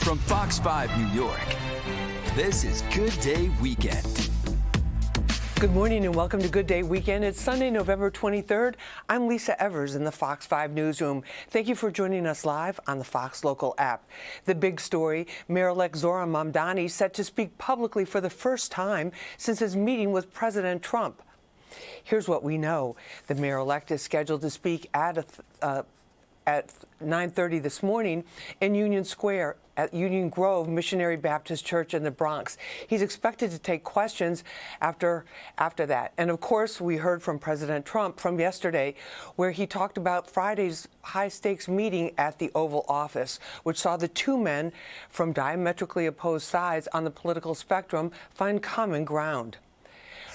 From Fox 5 New York, this is Good Day Weekend. Good morning and welcome to Good Day Weekend. It's Sunday, November 23rd. I'm Lisa Evers in the Fox 5 newsroom. Thank you for joining us live on the Fox Local app. The big story, Mayor-elect Zohran Mamdani set to speak publicly for the first time since his meeting with President Trump. Here's what we know. The mayor-elect is scheduled to speak at 9:30 this morning in Union Square at Union Grove Missionary Baptist Church in the Bronx. He's expected to take questions after that. And of course, we heard from President Trump from yesterday, where he talked about Friday's high-stakes meeting at the Oval Office, which saw the two men from diametrically opposed sides on the political spectrum find common ground.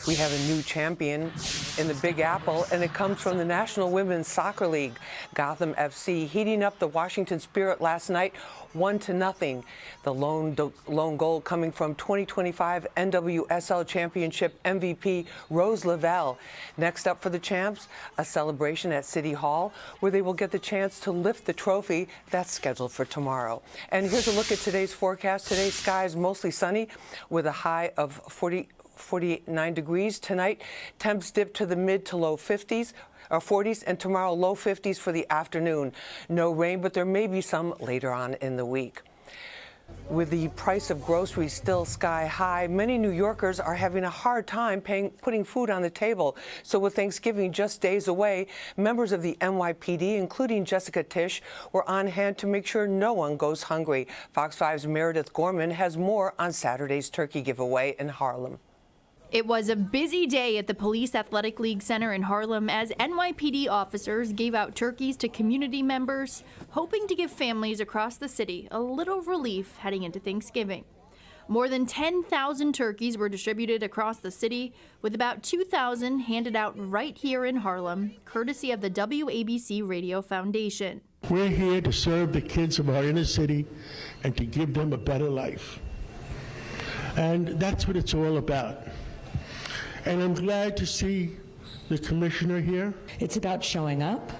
We have a new champion in the Big Apple, and it comes from the National Women's Soccer League. Gotham FC heating up the Washington Spirit last night, 1-0. The lone goal coming from 2025 NWSL Championship MVP Rose Lavelle. Next up for the champs, a celebration at City Hall, where they will get the chance to lift the trophy. That's scheduled for tomorrow. And here's a look at today's forecast. Today's skies mostly sunny with a high of 49 degrees. Tonight, temps dip to the mid to low 50s or 40s, and tomorrow low 50s for the afternoon. No rain, but there may be some later on in the week. With the price of groceries still sky high, many New Yorkers are having a hard time putting food on the table. So with Thanksgiving just days away, members of the NYPD, including Jessica Tisch, were on hand to make sure no one goes hungry. Fox 5's Meredith Gorman has more on Saturday's turkey giveaway in Harlem. It was a busy day at the Police Athletic League Center in Harlem as NYPD officers gave out turkeys to community members, hoping to give families across the city a little relief heading into Thanksgiving. More than 10,000 turkeys were distributed across the city, with about 2,000 handed out right here in Harlem, courtesy of the WABC Radio Foundation. We're here to serve the kids of our inner city and to give them a better life. And that's what it's all about. And I'm glad to see the commissioner here. It's about showing up,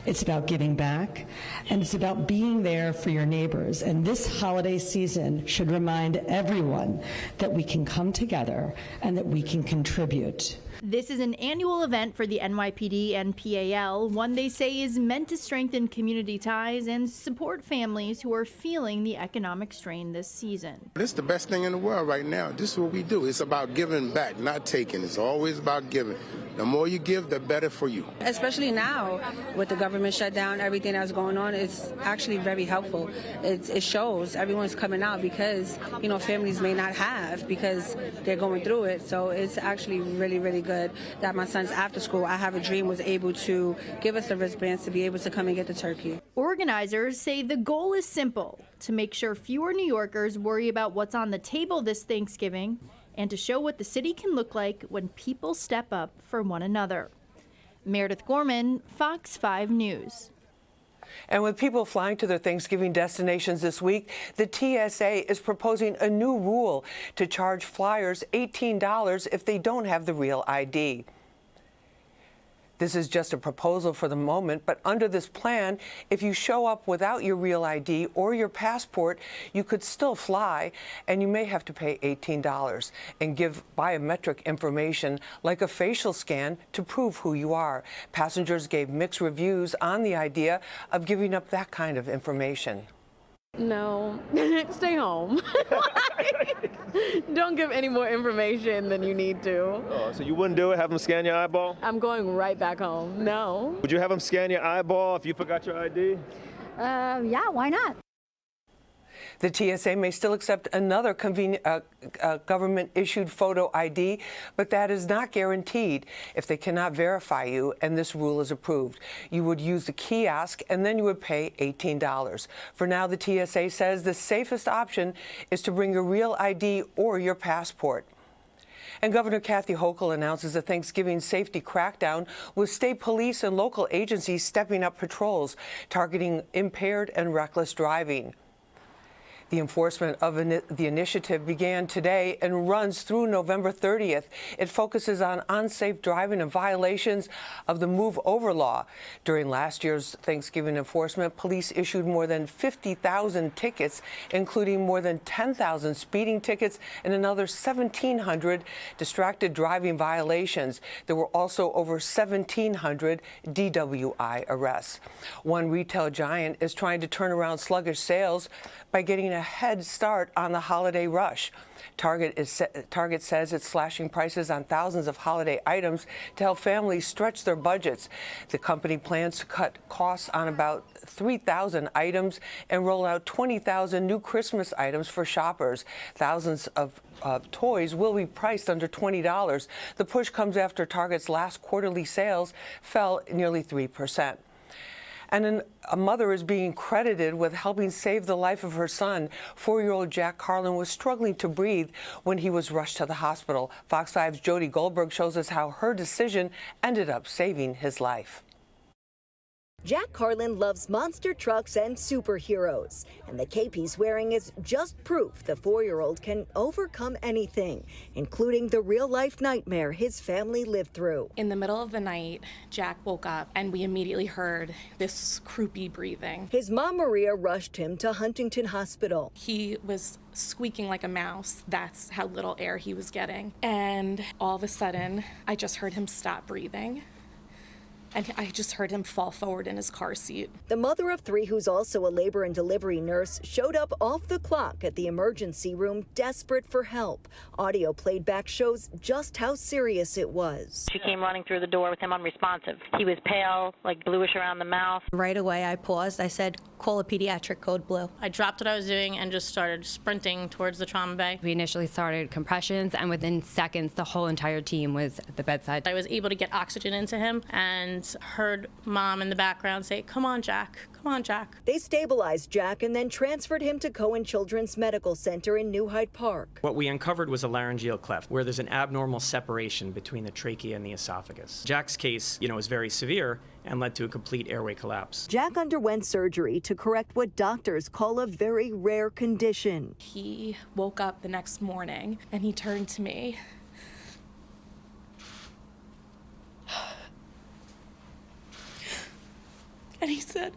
it's about giving back, and it's about being there for your neighbors. And this holiday season should remind everyone that we can come together and that we can contribute. This is an annual event for the NYPD and PAL, one they say is meant to strengthen community ties and support families who are feeling the economic strain this season. This is the best thing in the world right now. This is what we do. It's about giving back, not taking. It's always about giving. The more you give, the better for you. Especially now with the government shutdown, everything that's going on, it's actually very helpful. It shows everyone's coming out because, families may not have because they're going through it. So it's actually really, really good that my son's after school, I Have a Dream, was able to give us the wristbands to be able to come and get the turkey. Organizers say the goal is simple: to make sure fewer New Yorkers worry about what's on the table this Thanksgiving, and to show what the city can look like when people step up for one another. Meredith Gorman, Fox 5 News. And with people flying to their Thanksgiving destinations this week, the TSA is proposing a new rule to charge flyers $18 if they don't have the real ID. This is just a proposal for the moment, but under this plan, if you show up without your real ID or your passport, you could still fly, and you may have to pay $18 and give biometric information like a facial scan to prove who you are. Passengers gave mixed reviews on the idea of giving up that kind of information. No, stay home. Don't give any more information than you need to. Oh, so you wouldn't do it? Have them scan your eyeball? I'm going right back home. No. Would you have them scan your eyeball if you forgot your ID? Yeah, why not? The TSA may still accept another government-issued photo ID, but that is not guaranteed if they cannot verify you and this rule is approved. You would use the kiosk and then you would pay $18. For now, the TSA says the safest option is to bring your real ID or your passport. And Governor Kathy Hochul announces a Thanksgiving safety crackdown with state police and local agencies stepping up patrols, targeting impaired and reckless driving. The enforcement of the initiative began today and runs through November 30th. It focuses on unsafe driving and violations of the Move Over law. During last year's Thanksgiving enforcement, police issued more than 50,000 tickets, including more than 10,000 speeding tickets and another 1,700 distracted driving violations. There were also over 1,700 DWI arrests. One retail giant is trying to turn around sluggish sales by getting a head start on the holiday rush. Target says it's slashing prices on thousands of holiday items to help families stretch their budgets. The company plans to cut costs on about 3,000 items and roll out 20,000 new Christmas items for shoppers. Thousands of toys will be priced under $20. The push comes after Target's last quarterly sales fell nearly 3%. And a mother is being credited with helping save the life of her son. 4-year-old Jack Carlin was struggling to breathe when he was rushed to the hospital. Fox 5's Jody Goldberg shows us how her decision ended up saving his life. Jack Carlin loves monster trucks and superheroes, and the cape he's wearing is just proof the 4-year-old can overcome anything, including the real-life nightmare his family lived through. In the middle of the night, Jack woke up, and we immediately heard this croupy breathing. His mom, Maria, rushed him to Huntington Hospital. He was squeaking like a mouse. That's how little air he was getting. And all of a sudden, I just heard him stop breathing. And I just heard him fall forward in his car seat. The mother of 3, who's also a labor and delivery nurse, showed up off the clock at the emergency room, desperate for help. Audio played back shows just how serious it was. She came running through the door with him unresponsive. He was pale, like bluish around the mouth. Right away, I paused. I said, call a pediatric, code blue. I dropped what I was doing and just started sprinting towards the trauma bay. We initially started compressions, and within seconds, the whole entire team was at the bedside. I was able to get oxygen into him and heard Mom in the background say, "Come on, Jack. Come on, Jack." They stabilized Jack and then transferred him to Cohen Children's Medical Center in New Hyde Park. What we uncovered was a laryngeal cleft where there's an abnormal separation between the trachea and the esophagus. Jack's case, was very severe and led to a complete airway collapse. Jack underwent surgery to correct what doctors call a very rare condition. He woke up the next morning and he turned to me. And he said,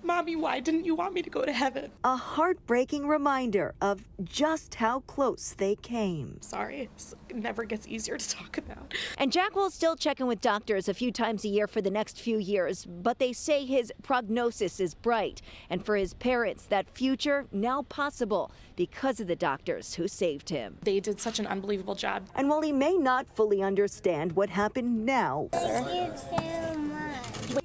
"Mommy, why didn't you want me to go to heaven?" A heartbreaking reminder of just how close they came. Sorry, it never gets easier to talk about. And Jack will still check in with doctors a few times a year for the next few years, but they say his prognosis is bright. And for his parents, that future now possible because of the doctors who saved him. They did such an unbelievable job. And while he may not fully understand what happened now,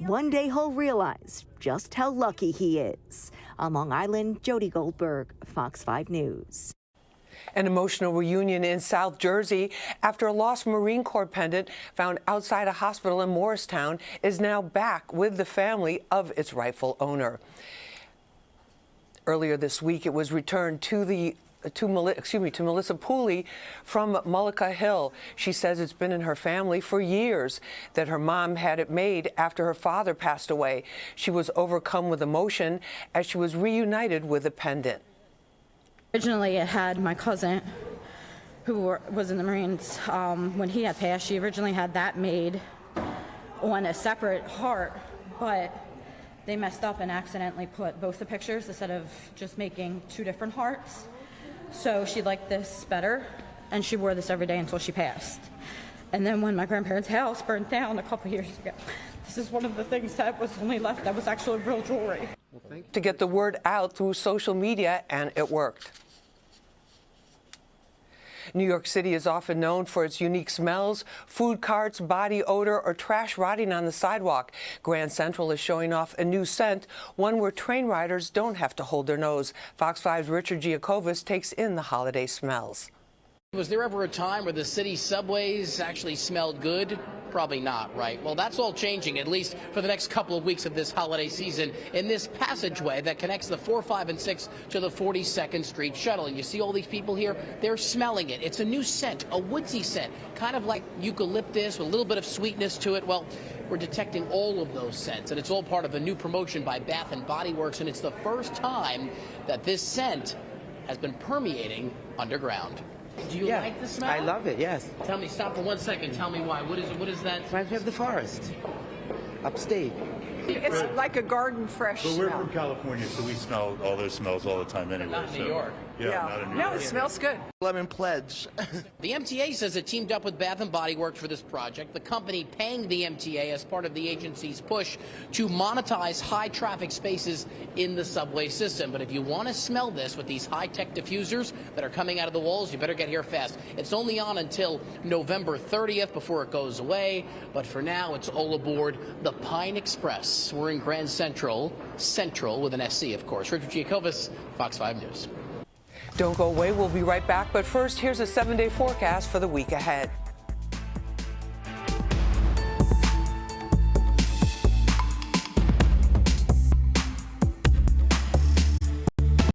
one day he'll realize just how lucky he is. On Long Island, Jody Goldberg, Fox 5 News. An emotional reunion in South Jersey after a lost Marine Corps pendant found outside a hospital in Morristown is now back with the family of its rightful owner. Earlier this week, it was returned to Melissa Pooley from Mullica Hill. She says it's been in her family for years, that her mom had it made after her father passed away. She was overcome with emotion as she was reunited with the pendant. Originally, it had my cousin, who was in the Marines. When he had passed, she originally had that made on a separate heart, but they messed up and accidentally put both the pictures instead of just making 2 different hearts. So she liked this better, and she wore this every day until she passed. And then when my grandparents' house burned down a couple years ago, this is one of the things that was only left that was actually real jewelry. To get the word out through social media, and it worked. New York City is often known for its unique smells, food carts, body odor, or trash rotting on the sidewalk. Grand Central is showing off a new scent, one where train riders don't have to hold their nose. Fox 5's Richard Giacovis takes in the holiday smells. Was there ever a time where the city subways actually smelled good? Probably not, right? Well, that's all changing, at least for the next couple of weeks of this holiday season, in this passageway that connects the 4, 5, and 6 to the 42nd Street shuttle. And you see all these people here, they're smelling it. It's a new scent, a woodsy scent, kind of like eucalyptus with a little bit of sweetness to it. Well, we're detecting all of those scents, and it's all part of the new promotion by Bath & Body Works, and it's the first time that this scent has been permeating underground. Do you like the smell? I love it, yes. Tell me, stop for 1 second. Tell me why. What is that? Reminds me of the forest, upstate. It's like a garden fresh But we're smell. from California, so we smell all those smells all the time anyway. Not in New York. Yeah, not in New York. No, it smells good. Lemon pledge. The MTA says it teamed up with Bath & Body Works for this project, the company paying the MTA as part of the agency's push to monetize high-traffic spaces in the subway system. But if you want to smell this with these high-tech diffusers that are coming out of the walls, you better get here fast. It's only on until November 30th before it goes away. But for now, it's all aboard the Pine Express. We're in Grand Central with an SC, of course. Richard Giacovis, Fox 5 News. Don't go away. We'll be right back. But first, here's a 7-day forecast for the week ahead.